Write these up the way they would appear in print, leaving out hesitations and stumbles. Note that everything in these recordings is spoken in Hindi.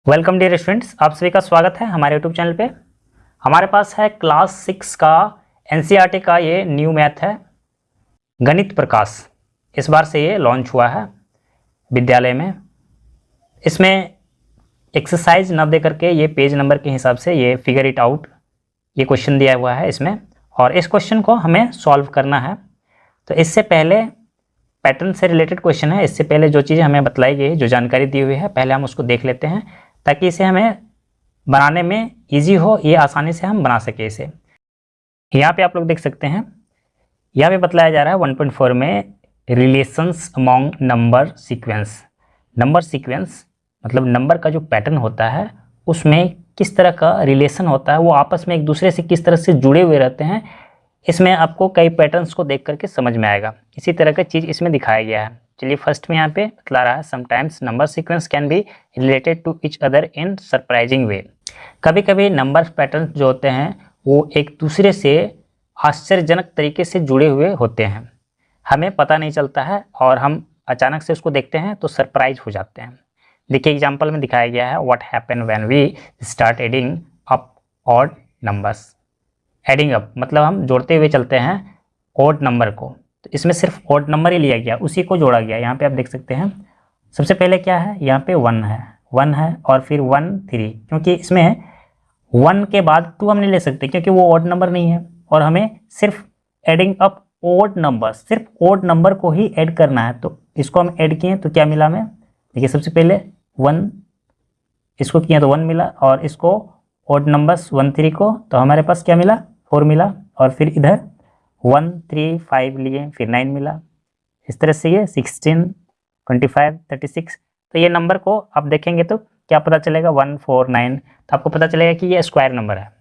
वेलकम डियर स्टूडेंट्स, आप सभी का स्वागत है हमारे यूट्यूब चैनल पे। हमारे पास है क्लास 6 का एनसीईआरटी का ये न्यू मैथ है, गणित प्रकाश। इस बार से ये लॉन्च हुआ है विद्यालय में। इसमें एक्सरसाइज न दे करके ये पेज नंबर के हिसाब से ये फिगर इट आउट ये क्वेश्चन दिया हुआ है इसमें, और इस क्वेश्चन को हमें सॉल्व करना है। तो इससे पहले पैटर्न से रिलेटेड क्वेश्चन है। इससे पहले जो चीज़ें हमें बतलाई गई, जो जानकारी दी हुई है, पहले हम उसको देख लेते हैं ताकि इसे हमें बनाने में इजी हो, ये आसानी से हम बना सके इसे। यहाँ पे आप लोग देख सकते हैं, यहाँ पे बतलाया जा रहा है 1.4 में relations among number sequence. Number sequence मतलब नंबर का जो पैटर्न होता है उसमें किस तरह का रिलेशन होता है, वो आपस में एक दूसरे से किस तरह से जुड़े हुए रहते हैं। इसमें आपको कई पैटर्न्स को देख करके समझ में आएगा। इसी तरह का चीज़ इसमें दिखाया गया है। चलिए फर्स्ट में यहाँ पे बतला रहा है, sometimes number sequence can be related to each other in surprising way. कभी कभी नंबर पैटर्न जो होते हैं वो एक दूसरे से आश्चर्यजनक तरीके से जुड़े हुए होते हैं, हमें पता नहीं चलता है और हम अचानक से उसको देखते हैं तो सरप्राइज हो जाते हैं। देखिए एग्जाम्पल में दिखाया गया है, what happen when we start adding up odd numbers. Adding up मतलब हम जोड़ते हुए चलते हैं ऑड नंबर को, तो इसमें सिर्फ ऑड नंबर ही लिया गया, उसी को जोड़ा गया। यहाँ पे आप देख सकते हैं सबसे पहले क्या है, यहाँ पे 1 है और फिर 1 3, क्योंकि इसमें 1 के बाद 2 हम नहीं ले सकते क्योंकि वो ऑड नंबर नहीं है, और हमें सिर्फ एडिंग अप ऑड नंबर, सिर्फ ऑड नंबर को ही ऐड करना है। तो इसको हम ऐड किए तो क्या मिला हमें, देखिए सबसे पहले 1, इसको किया तो 1 मिला, और इसको ऑड नंबर्स 1 3 को तो हमारे पास क्या मिला, 4 मिला, और फिर इधर 1 3 5 लिए, फिर 9 मिला। इस तरह से ये 16 25 36। तो ये नंबर को आप देखेंगे तो क्या पता चलेगा, 1 4 9, तो आपको पता चलेगा कि ये स्क्वायर नंबर है,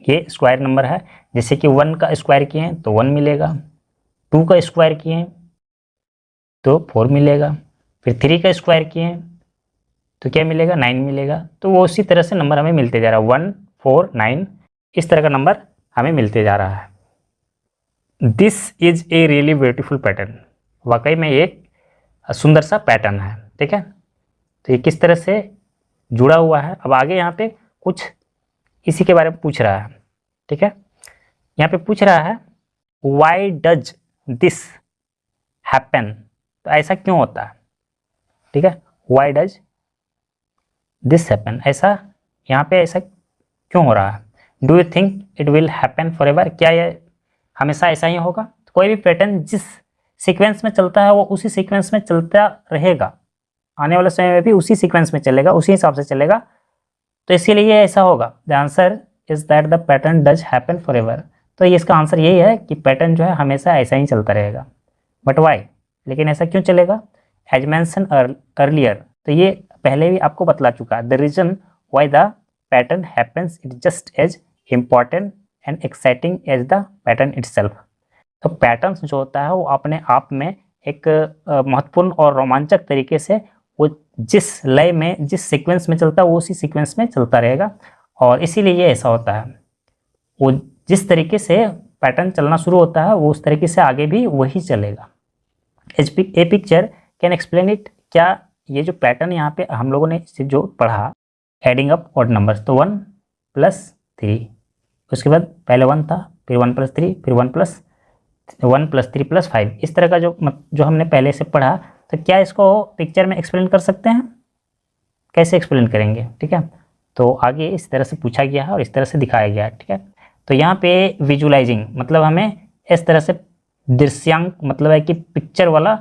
ये स्क्वायर नंबर है। जैसे कि 1 का स्क्वायर किए तो 1 मिलेगा, 2 का स्क्वायर किए तो 4 मिलेगा, फिर 3 का स्क्वायर किए तो क्या मिलेगा, 9 मिलेगा। तो वो उसी तरह से नंबर हमें मिलते जा रहा है, 1 4 9, इस तरह का नंबर हमें मिलते जा रहा है। This is a really beautiful pattern, वाकई में एक सुंदर सा पैटर्न है। ठीक है, तो ये किस तरह से जुड़ा हुआ है। अब आगे यहाँ पे कुछ इसी के बारे में पूछ रहा है। ठीक है, यहाँ पे पूछ रहा है वाई डज दिस हैपन, तो ऐसा क्यों होता है। ठीक है, वाई डज दिस हैपन, ऐसा यहाँ पे ऐसा क्यों हो रहा है। Do you think it will happen for ever, क्या ये हमेशा ऐसा ही होगा। तो कोई भी पैटर्न जिस सीक्वेंस में चलता है वो उसी सीक्वेंस में चलता रहेगा, आने वाले समय में भी उसी सीक्वेंस में चलेगा, उसी हिसाब से चलेगा, तो इसीलिए ये ऐसा होगा। The answer is that the pattern does happen for ever. तो ये इसका आंसर यही है कि पैटर्न जो है हमेशा ऐसा ही चलता रहेगा। बट वाई, लेकिन ऐसा क्यों चलेगा। एज मेंशन अर्लियर, तो ये पहले भी आपको बतला चुका है। The reason why the pattern happens it just as important and exciting as the pattern itself. तो पैटर्न्स जो होता है वो अपने आप में एक महत्वपूर्ण और रोमांचक तरीके से वो जिस लय में, जिस सीक्वेंस में चलता है वो उसी सीक्वेंस में चलता रहेगा, और इसीलिए ये ऐसा होता है। वो जिस तरीके से पैटर्न चलना शुरू होता है वो उस तरीके से आगे भी वही चलेगा। ए पिक्चर कैन एक्सप्लेन इट, क्या ये जो पैटर्न यहाँ पे हम लोगों ने जो पढ़ा, एडिंग अप ऑड नंबर्स, तो 1 + 3, उसके बाद पहले 1 था, फिर 1 + 3, फिर 1 + 3 + 5, इस तरह का जो हमने पहले से पढ़ा, तो क्या इसको पिक्चर में एक्सप्लेन कर सकते हैं, कैसे एक्सप्लेन करेंगे। ठीक है, तो आगे इस तरह से पूछा गया है और इस तरह से दिखाया गया है। ठीक है, तो यहाँ पे विजुअलाइजिंग मतलब हमें इस तरह से दृश्यांक मतलब है कि पिक्चर वाला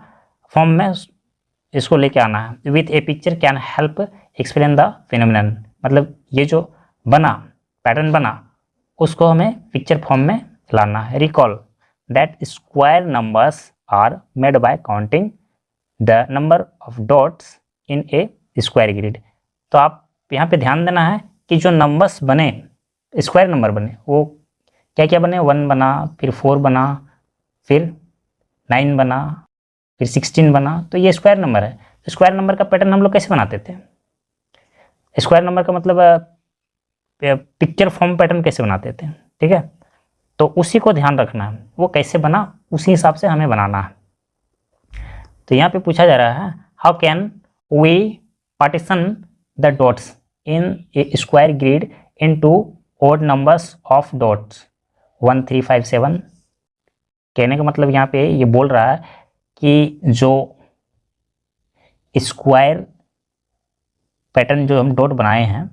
फॉर्म में इसको लेके आना है। With A picture can help explain the phenomenon, मतलब ये जो बना पैटर्न बना उसको हमें पिक्चर फॉर्म में लाना है। Recall that square numbers are made by counting the number of dots in a square grid. तो आप यहाँ पे ध्यान देना है कि जो नंबर्स बने, स्क्वायर नंबर बने, वो क्या क्या बने, 1 बना, फिर 4 बना, फिर 9 बना, फिर 16 बना, तो ये स्क्वायर नंबर है। तो स्क्वायर नंबर का पैटर्न हम लोग कैसे बनाते थे, स्क्वायर नंबर का मतलब पिक्चर फॉर्म पैटर्न कैसे बनाते थे। ठीक है, तो उसी को ध्यान रखना है, वो कैसे बना उसी हिसाब से हमें बनाना है। तो यहाँ पे पूछा जा रहा है, how can we partition the dots in a square grid into odd numbers of dots 1 3 5 7। कहने का मतलब यहाँ पे ये बोल रहा है कि जो स्क्वायर पैटर्न जो हम डॉट बनाए हैं,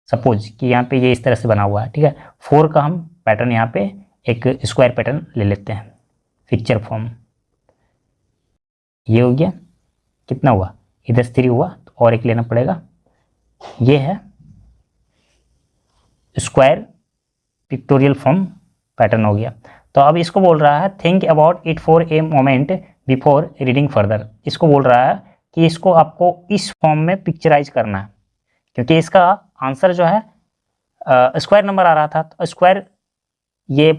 सपोज कि यहाँ पे ये इस तरह से बना हुआ है, ठीक है, 4 का हम पैटर्न यहाँ पे एक स्क्वायर पैटर्न ले लेते हैं, पिक्चर फॉर्म। ये हो गया, कितना हुआ, इधर 3 हुआ, तो और एक लेना पड़ेगा। ये है स्क्वायर पिक्टोरियल फॉर्म पैटर्न हो गया। तो अब इसको बोल रहा है think about it for a moment before reading further. इसको बोल रहा है कि इसको आपको इस फॉर्म में पिक्चराइज करना है, क्योंकि इसका आंसर जो है स्क्वायर नंबर आ रहा था, तो स्क्वायर ये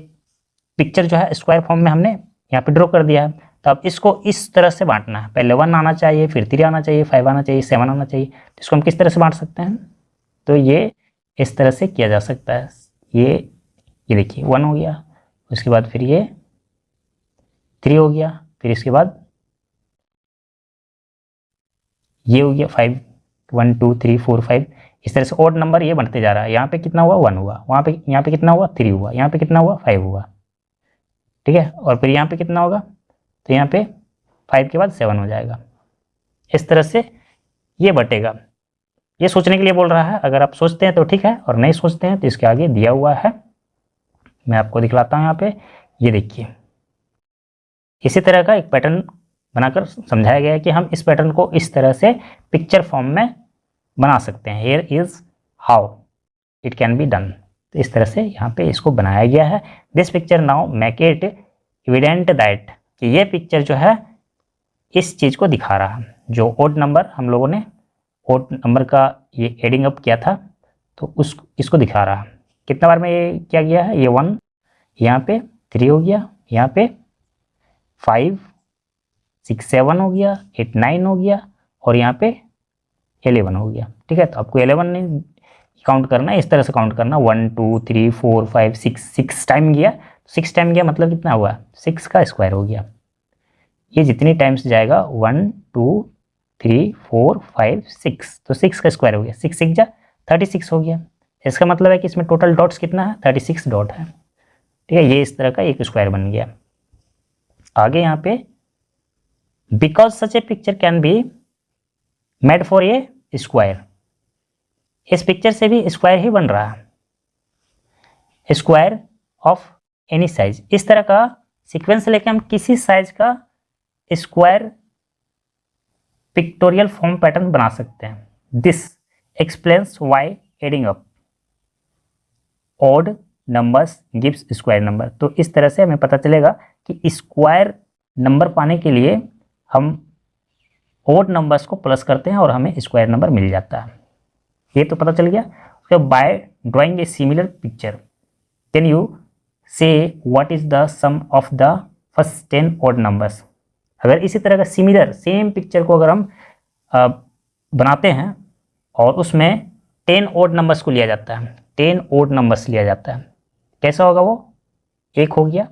पिक्चर जो है स्क्वायर फॉर्म में हमने यहाँ पे ड्रॉ कर दिया है। तो अब इसको इस तरह से बांटना है, पहले 1 आना चाहिए, फिर 3 आना चाहिए, 5 आना चाहिए, 7 आना चाहिए। तो इसको हम किस तरह से बांट सकते हैं, तो ये इस तरह से किया जा सकता है। ये देखिए 1 हो गया, उसके बाद फिर ये 3 हो गया, फिर इसके बाद ये हो गया 5, 1 2 3 4 5। इस तरह से ऑड नंबर ये बढ़ते जा रहा है। यहाँ पे कितना हुआ, 1 हुआ, वहाँ पे यहाँ पे कितना हुआ, 3 हुआ, यहाँ पे कितना हुआ, 5 हुआ, ठीक है, और फिर यहाँ पे कितना होगा, तो यहाँ पे 5 के बाद 7 हो जाएगा। इस तरह से ये बटेगा। ये सोचने के लिए बोल रहा है, अगर आप सोचते हैं तो ठीक है, और नहीं सोचते हैं तो इसके आगे दिया हुआ है, मैं आपको दिखलाता हूँ यहाँ पे। ये देखिए, इसी तरह का एक पैटर्न बनाकर समझाया गया है कि हम इस पैटर्न को इस तरह से पिक्चर फॉर्म में बना सकते हैं। Here is how it can be done. तो इस तरह से यहाँ पे इसको बनाया गया है। This picture now make it evident that, कि ये पिक्चर जो है इस चीज़ को दिखा रहा है, जो ओड नंबर हम लोगों ने ओड नंबर का ये एडिंग अप किया था, तो इसको दिखा रहा है। कितना बार में ये क्या गया है, ये 1, यहाँ पे 3 हो गया, यहाँ पे 5 6 7 हो गया, 8 9 हो गया, और यहाँ पे 11 हो गया, ठीक है। तो आपको 11 नहीं काउंट करना है, इस तरह से काउंट करना, 1 2 3 4 5 6 टाइम गया। 6 टाइम गया मतलब कितना हुआ, 6 का स्क्वायर हो गया। ये जितनी टाइम्स जाएगा 1 2 3 4 5 6, तो 6 का स्क्वायर हो गया, 6 6 जा 36 हो गया। इसका मतलब है कि इसमें टोटल डॉट्स कितना है, 36 डॉट है, ठीक है। ये इस तरह का एक स्क्वायर बन गया। आगे यहाँ पे because such A picture can be made for a square, इस पिक्चर से भी स्क्वायर ही बन रहा है, स्क्वायर ऑफ एनी साइज। इस तरह का सीक्वेंस लेके हम किसी साइज का स्क्वायर पिक्टोरियल फॉर्म पैटर्न बना सकते हैं। This explains Y adding up odd numbers gives square number. तो इस तरह से हमें पता चलेगा कि स्क्वायर नंबर पाने के लिए हम ऑड नंबर्स को प्लस करते हैं और हमें स्क्वायर नंबर मिल जाता है। ये तो पता चल गया। उसके by drawing a similar picture can you say what is the sum of the first 10 odd numbers. अगर इसी तरह का सिमिलर सेम पिक्चर को अगर हम बनाते हैं और उसमें 10 ऑड नंबर्स को लिया जाता है, 10 ऑड नंबर्स लिया जाता है, कैसा होगा वो, एक हो गया,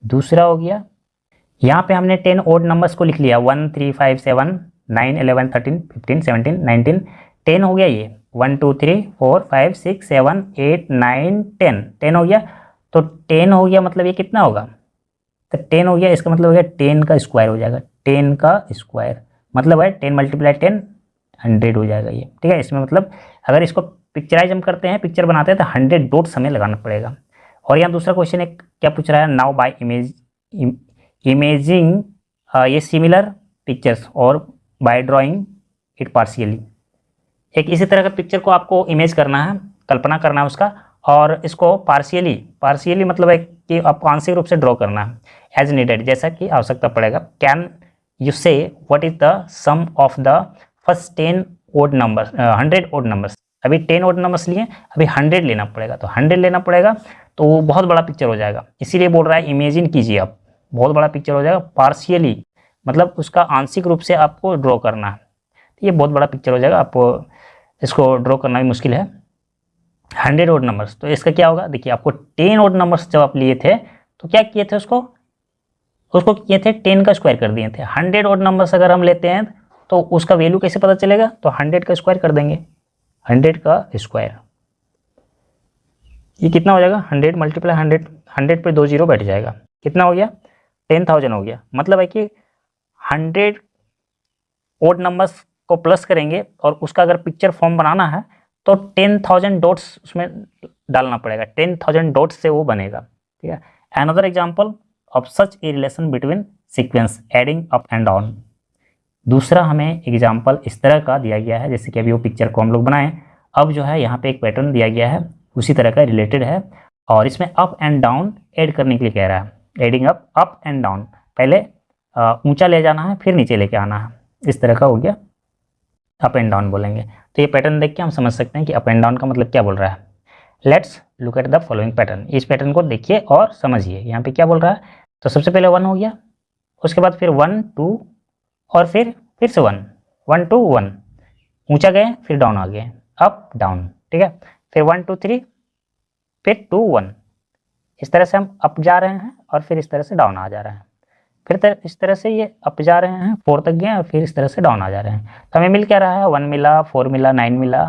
दूसरा हो गया, यहाँ पे हमने 10 ऑड नंबर्स को लिख लिया, 1 3 5 7 9 11 13 15 17 19, 10 हो गया ये, 1 2 3 4 5 6 7 8 9 10, 10 हो गया। तो 10 हो गया मतलब ये कितना होगा, तो 10 हो गया, इसका मतलब हो गया 10 का स्क्वायर हो जाएगा, 10 का स्क्वायर मतलब है 10 × 10 100 हो जाएगा ये, ठीक है। इसमें मतलब अगर इसको पिक्चराइज हम करते हैं, पिक्चर बनाते हैं, तो 100 डॉट्स हमें लगाना पड़ेगा। और यहाँ दूसरा क्वेश्चन एक क्या पूछ रहा है, नाउ बाय इमेजिंग ये सिमिलर पिक्चर्स और बाय ड्राइंग इट पार्शियली। एक इसी तरह का पिक्चर को आपको इमेज करना है, कल्पना करना है उसका, और इसको पार्शियली मतलब है कि आपको आंशिक रूप से ड्रॉ करना है, एज नीडेड, जैसा कि आवश्यकता पड़ेगा। Can you say what is the sum of the first 10 odd numbers, 100 odd numbers. अभी 10 ऑड नंबर्स लिए, अभी 100 लेना पड़ेगा, तो 100 लेना पड़ेगा, तो वो बहुत बड़ा पिक्चर हो जाएगा। इसीलिए बोल रहा है इमेजिन कीजिए आप, बहुत बड़ा पिक्चर हो जाएगा। पार्शियली मतलब उसका आंशिक रूप से आपको ड्रॉ करना है, ये बहुत बड़ा पिक्चर हो जाएगा, आपको इसको ड्रॉ करना भी मुश्किल है। 100 ऑड नंबर्स, तो इसका क्या होगा, देखिए आपको 10 ऑड नंबर्स जब आप लिए थे तो क्या किए थे, उसको किए थे 10 का स्क्वायर कर दिए थे। 100 ऑड नंबर्स अगर हम लेते हैं तो उसका वैल्यू कैसे पता चलेगा, तो 100 का स्क्वायर कर देंगे, 100 का स्क्वायर, ये कितना हो जाएगा 100 मल्टीप्लाई 100, 100 पे 2 जीरो बैठ जाएगा, कितना हो गया 10,000 हो गया। मतलब है कि 100 ओड नंबर्स को प्लस करेंगे और उसका अगर पिक्चर फॉर्म बनाना है तो 10,000 डॉट्स उसमें डालना पड़ेगा, 10,000 डॉट्स से वो बनेगा, ठीक है। Another example of such a relation between sequence adding up and down. दूसरा हमें एग्जांपल इस तरह का दिया गया है, जैसे कि अभी वो पिक्चर को हम लोग बनाएं, अब जो है यहाँ पे एक पैटर्न दिया गया है उसी तरह का रिलेटेड है, और इसमें अप एंड डाउन ऐड करने के लिए कह रहा है, एडिंग अप एंड डाउन, पहले ऊंचा ले जाना है फिर नीचे लेके आना है, इस तरह का हो गया अप एंड डाउन बोलेंगे। तो ये पैटर्न देख के हम समझ सकते हैं कि अप एंड डाउन का मतलब क्या बोल रहा है। Let's look at the following pattern, इस पैटर्न को देखिए और समझिए यहाँ पे क्या बोल रहा है। तो सबसे पहले 1 हो गया, उसके बाद फिर 1 2 और फिर से 1 1 2 1, ऊंचा गए फिर डाउन आ गए, अप डाउन, ठीक है। फिर 1 2 3 फिर 2 1, इस तरह से हम अप जा रहे हैं और फिर इस तरह से डाउन आ जा रहे हैं, फिर इस तरह से ये अप जा रहे हैं 4 तक गए और फिर इस तरह से डाउन आ जा रहे हैं। तो हमें मिल क्या रहा है 1 मिला, 4 मिला, 9 मिला,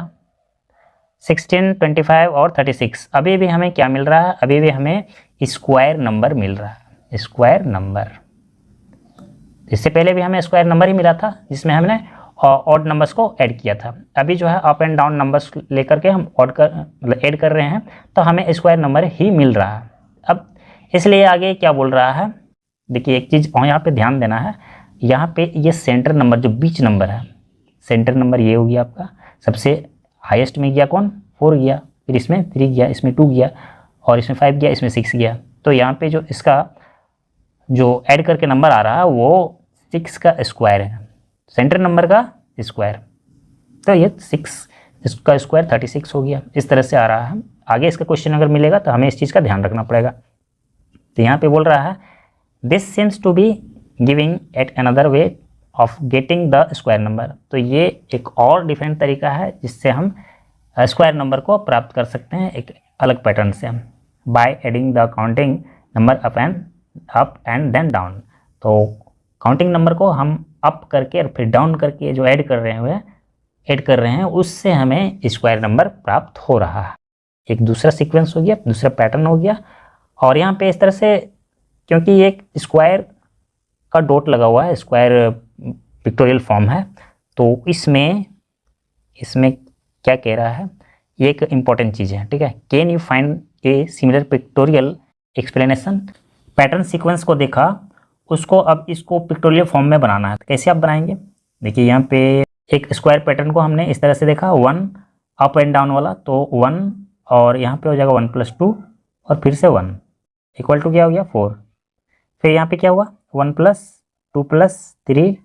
16 25 और 36। अभी भी हमें क्या मिल रहा है, अभी भी हमें स्क्वायर नंबर मिल रहा है, स्क्वायर नंबर। इससे पहले भी हमें स्क्वायर नंबर ही मिला था जिसमें हमने ऑड नंबर्स को ऐड किया था। अभी जो है अप एंड डाउन नंबर्स लेकर के हम मतलब ऐड कर रहे हैं तो हमें स्क्वायर नंबर ही मिल रहा है। अब इसलिए आगे क्या बोल रहा है, देखिए एक चीज़ और यहाँ पे ध्यान देना है, यहाँ पे ये सेंटर नंबर जो बीच नंबर है, सेंटर नंबर ये हो गया आपका, सबसे हाईएस्ट में गया कौन 4 गया, फिर इसमें 3 गया, इसमें 2 गया और इसमें 5 गया, इसमें 6 गया। तो यहाँ पे जो इसका जो ऐड करके नंबर आ रहा है वो 6 का स्क्वायर है, सेंटर नंबर का स्क्वायर। तो ये 6 इसका स्क्वायर 36 हो गया, इस तरह से आ रहा है। आगे इसका क्वेश्चन अगर मिलेगा तो हमें इस चीज़ का ध्यान रखना पड़ेगा। तो यहाँ पे बोल रहा है this seems to be giving at another way of getting the square number. तो ये एक और डिफरेंट तरीका है जिससे हम स्क्वायर नंबर को प्राप्त कर सकते हैं एक अलग पैटर्न से, by adding the counting number up and then down. तो काउंटिंग नंबर को हम अप करके और फिर डाउन करके जो ऐड कर रहे हैं उससे हमें स्क्वायर नंबर प्राप्त हो रहा है। एक दूसरा सीक्वेंस हो गया, दूसरा पैटर्न हो गया। और यहाँ पे इस तरह से क्योंकि ये एक स्क्वायर का डॉट लगा हुआ है, स्क्वायर पिक्टोरियल फॉर्म है, तो इसमें क्या कह रहा है, ये एक इम्पॉर्टेंट चीज़ है, ठीक है। Can you find a similar pictorial explanation. Pattern sequence को देखा, उसको अब इसको पिक्टोरियल फॉर्म में बनाना है, तो कैसे आप बनाएंगे। देखिए यहाँ पे एक स्क्वायर पैटर्न को हमने इस तरह से देखा, 1 अप एंड डाउन वाला, तो 1 और यहाँ पे हो जाएगा 1 + 2 और फिर से 1 इक्वल टू क्या हो गया 4। फिर यहाँ पे क्या हुआ 1 + 2 + 3,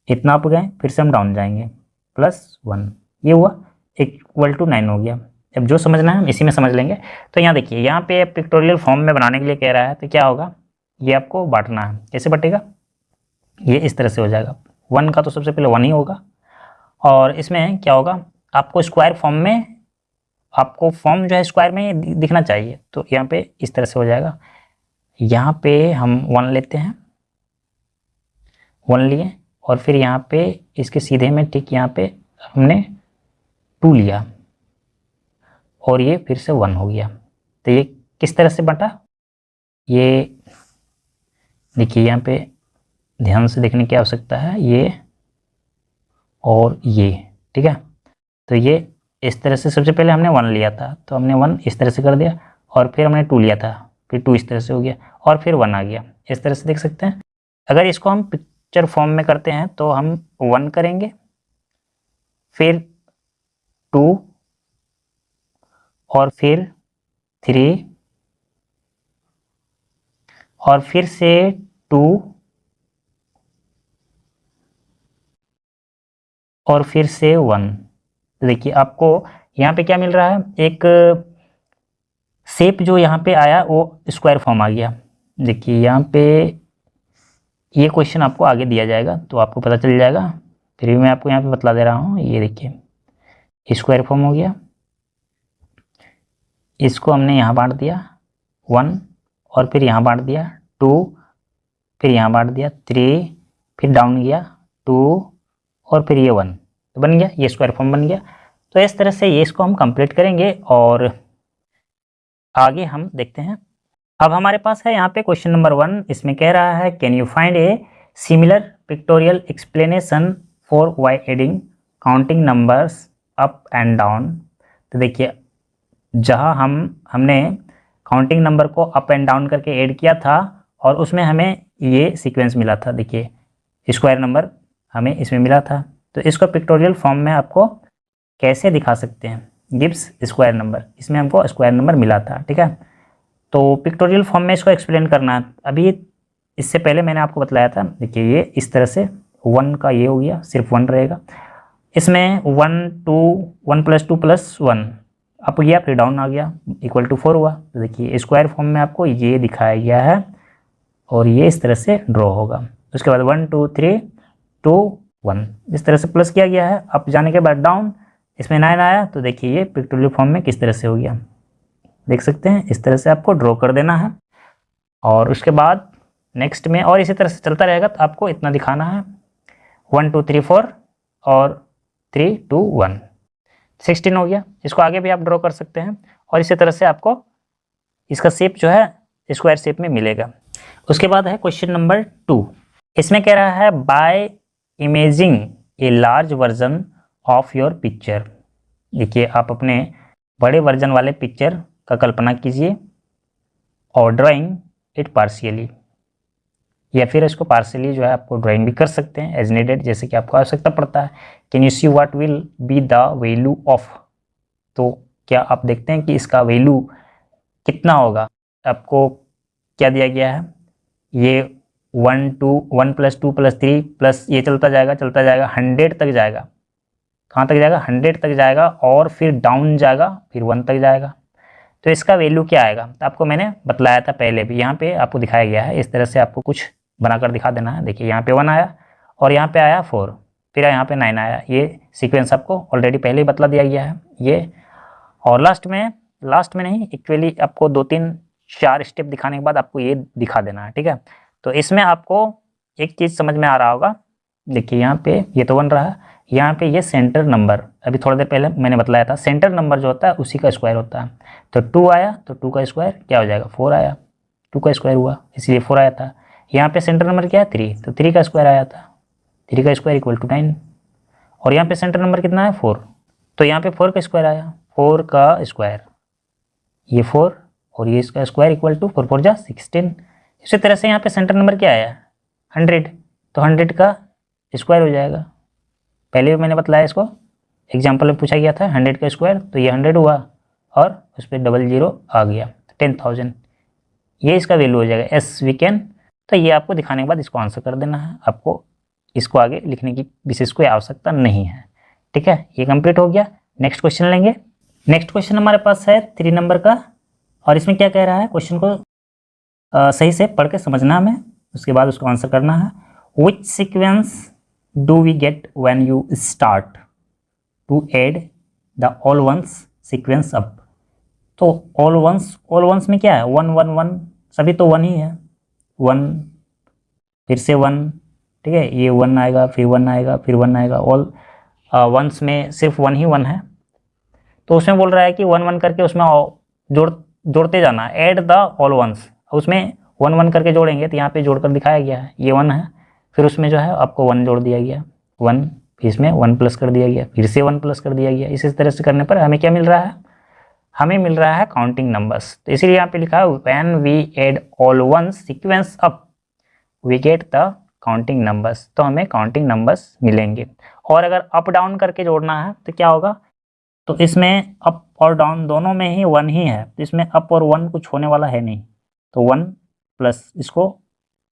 इतना अप गए, फिर से हम डाउन जाएंगे +1, ये हुआ इक्वल टू 9 हो गया। अब जो समझना है हम इसी में समझ लेंगे। तो यहाँ देखिए, यहाँ पे पिक्टोरियल फॉर्म में बनाने के लिए कह रहा है, तो क्या होगा, ये आपको बांटना है। कैसे बटेगा, ये इस तरह से हो जाएगा, 1 का तो सबसे पहले 1 ही होगा, और इसमें क्या होगा, आपको स्क्वायर फॉर्म में, आपको फॉर्म जो है स्क्वायर में दिखना चाहिए। तो यहाँ पे इस तरह से हो जाएगा, यहाँ पे हम 1 लेते हैं, 1 लिए, और फिर यहाँ पे इसके सीधे में ठीक यहाँ पे हमने 2 लिया और ये फिर से 1 हो गया। तो ये किस तरह से बटा, ये देखिए यहाँ पे ध्यान से देखने की आवश्यकता है, ये और ये, ठीक है। तो ये इस तरह से, सबसे पहले हमने 1 लिया था तो हमने 1 इस तरह से कर दिया, और फिर हमने 2 लिया था, फिर 2 इस तरह से हो गया, और फिर 1 आ गया, इस तरह से देख सकते हैं। अगर इसको हम पिक्चर फॉर्म में करते हैं तो हम 1 करेंगे, फिर 2 और फिर 3 और फिर से 2 और फिर से 1। तो देखिए आपको यहाँ पे क्या मिल रहा है, एक शेप जो यहाँ पे आया वो स्क्वायर फॉर्म आ गया। देखिए यहाँ पे ये क्वेश्चन आपको आगे दिया जाएगा तो आपको पता चल जाएगा, फिर भी मैं आपको यहाँ पे बतला दे रहा हूँ। ये देखिए स्क्वायर फॉर्म हो गया, इसको हमने यहाँ बांट दिया 1 और फिर यहाँ बांट दिया 2, फिर यहाँ बांट दिया 3, फिर डाउन गया 2 और फिर ये 1, तो बन गया, ये स्क्वायर फॉर्म बन गया। तो इस तरह से ये इसको हम कंप्लीट करेंगे और आगे हम देखते हैं। अब हमारे पास है यहाँ पे क्वेश्चन नंबर 1, इसमें कह रहा है can you find a similar pictorial explanation for why adding counting numbers up and down. तो देखिए जहाँ हमने काउंटिंग नंबर को अप एंड डाउन करके ऐड किया था और उसमें हमें ये सीक्वेंस मिला था, देखिए स्क्वायर नंबर हमें इसमें मिला था। तो इसको पिक्टोरियल फॉर्म में आपको कैसे दिखा सकते हैं, गिब्स स्क्वायर नंबर, इसमें हमको स्क्वायर नंबर मिला था, ठीक है। तो पिक्टोरियल फॉर्म में इसको एक्सप्लेन करना है। अभी इससे पहले मैंने आपको बतलाया था, देखिए ये इस तरह से 1 का ये हो गया, सिर्फ 1 रहेगा। इसमें 1 2 1 + 2 + 1 अप गया, फिर डाउन आ गया, इक्वल टू 4 हुआ। तो देखिए स्क्वायर फॉर्म में आपको ये दिखाया गया है और ये इस तरह से ड्रॉ होगा। उसके बाद 1 2 3 2 1 इस तरह से प्लस किया गया है। अप जाने के बाद डाउन, इसमें 9 आया। तो देखिए ये पिक्टोरियल फॉर्म में किस तरह से हो गया, देख सकते हैं। इस तरह से आपको ड्रॉ कर देना है और उसके बाद नेक्स्ट में और इसी तरह से चलता रहेगा। तो आपको इतना दिखाना है 1 2 3 4 और 3 2 1 16 हो गया। इसको आगे भी आप ड्रॉ कर सकते हैं और इसी तरह से आपको इसका शेप जो है स्क्वायर शेप में मिलेगा। उसके बाद है क्वेश्चन नंबर 2, इसमें कह रहा है by imaging a large version of your picture. देखिए आप अपने बड़े वर्जन वाले पिक्चर का कल्पना कीजिए और ड्राइंग इट पार्शियली, या फिर इसको पार्शियली जो है आपको ड्राइंग भी कर सकते हैं एज नीडेड, जैसे कि आपको आवश्यकता पड़ता है। Can you see what will be the value of. तो क्या आप देखते हैं कि इसका वैल्यू कितना होगा। आपको क्या दिया गया है, ये 1 + 2 + 3 प्लस ये चलता जाएगा 100 तक जाएगा। कहाँ तक जाएगा, 100 तक जाएगा और फिर डाउन जाएगा, फिर 1 तक जाएगा। तो इसका वैल्यू क्या आएगा, तो आपको मैंने बतलाया था पहले भी, यहाँ पे आपको दिखाया गया है। इस तरह से आपको कुछ बनाकर दिखा देना है। देखिए यहाँ पे 1 आया और यहाँ पे आया 4, फिर यहाँ पे 9 आया। ये सीक्वेंस आपको ऑलरेडी पहले ही बतला दिया गया है ये। और लास्ट में नहीं, एक्चुअली आपको 2 3 4 स्टेप दिखाने के बाद आपको ये दिखा देना है, ठीक है। तो इसमें आपको एक चीज़ समझ में आ रहा होगा, देखिए यहाँ पे ये तो 1 रहा, यहाँ पे ये सेंटर नंबर, अभी थोड़ी देर पहले मैंने बतलाया था सेंटर नंबर जो होता है उसी का स्क्वायर होता है। तो 2 आया तो 2 का स्क्वायर क्या हो जाएगा, 4 आया, 2 का स्क्वायर हुआ इसलिए 4 आया था। यहाँ पे सेंटर नंबर क्या है 3, तो 3 का स्क्वायर आया था, 3 का स्क्वायर इक्वल टू 9। और यहाँ पे सेंटर नंबर कितना है 4, तो यहाँ पे 4 का स्क्वायर आया, 4 का स्क्वायर ये 4 और ये इसका स्क्वायर इक्वल टू 4 4 जा 16। इसी तरह से यहाँ पे सेंटर नंबर क्या आया 100, तो 100 का स्क्वायर हो जाएगा। पहले भी मैंने बतलाया, इसको एग्जाम्पल में पूछा गया था 100 का स्क्वायर, तो ये 100 हुआ और उस पर 00 आ गया, 10,000 ये इसका वैल्यू हो जाएगा एस वी कैन। तो ये आपको दिखाने के बाद इसको आंसर कर देना है, आपको इसको आगे लिखने की विशेष कोई आवश्यकता नहीं है, ठीक है। ये कंप्लीट हो गया। नेक्स्ट क्वेश्चन लेंगे। नेक्स्ट क्वेश्चन हमारे पास है 3 नंबर का और इसमें क्या कह रहा है, क्वेश्चन को सही से पढ़ के समझना हमें, उसके बाद उसको आंसर करना है। Which sequence do we get when you start to add the all ones sequence up. तो ऑल वंस में क्या है 1 1 1, सभी तो 1 ही है, 1 फिर से 1, ठीक है। ये 1 आएगा फिर 1 आएगा फिर 1 आएगा, ऑल वंस में सिर्फ 1 ही 1 है। तो उसमें बोल रहा है कि 1 1 करके उसमें जोड़ते जाना, ऐड द ऑल वंस। उसमें 1 1 करके जोड़ेंगे तो यहाँ पे जोड़कर दिखाया गया है, ये 1 है, फिर उसमें जो है आपको 1 जोड़ दिया गया 1, फिर इसमें 1 प्लस कर दिया गया, फिर से 1 प्लस कर दिया गया। इसी तरह से करने पर हमें क्या मिल रहा है, हमें मिल रहा है काउंटिंग नंबर्स। तो इसीलिए यहाँ पे लिखा है when we add all ones sequence up we get the counting numbers. तो हमें काउंटिंग नंबर्स मिलेंगे। और अगर अप डाउन करके जोड़ना है तो क्या होगा, तो इसमें अप और डाउन दोनों में ही 1 ही है, तो इसमें अप और 1 कुछ होने वाला है नहीं। तो 1 प्लस इसको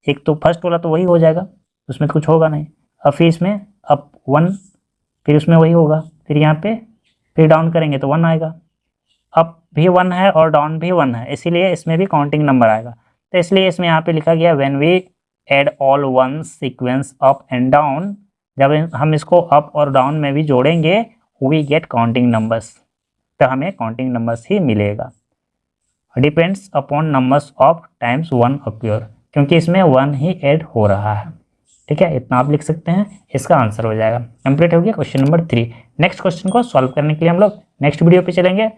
एक तो फर्स्ट वाला तो वही हो जाएगा, उसमें कुछ होगा नहीं। अब फिर इसमें अप 1, फिर उसमें वही होगा, फिर यहाँ पे फिर डाउन करेंगे तो 1 आएगा। अप भी 1 है और डाउन भी 1 है, इसीलिए इसमें भी काउंटिंग नंबर आएगा। तो इसलिए इसमें यहाँ पे लिखा गया when we add all ones sequence up and down, जब हम इसको अप और डाउन में भी जोड़ेंगे वी गेट काउंटिंग नंबर्स, तो हमें काउंटिंग नंबर्स ही मिलेगा। Depends upon numbers of times 1 acquire, क्योंकि इसमें 1 ही ऐड हो रहा है, ठीक है। इतना आप लिख सकते हैं, इसका आंसर हो जाएगा। कंप्लीट हो गया क्वेश्चन नंबर 3। नेक्स्ट क्वेश्चन को सॉल्व करने के लिए हम लोग नेक्स्ट वीडियो पे चलेंगे।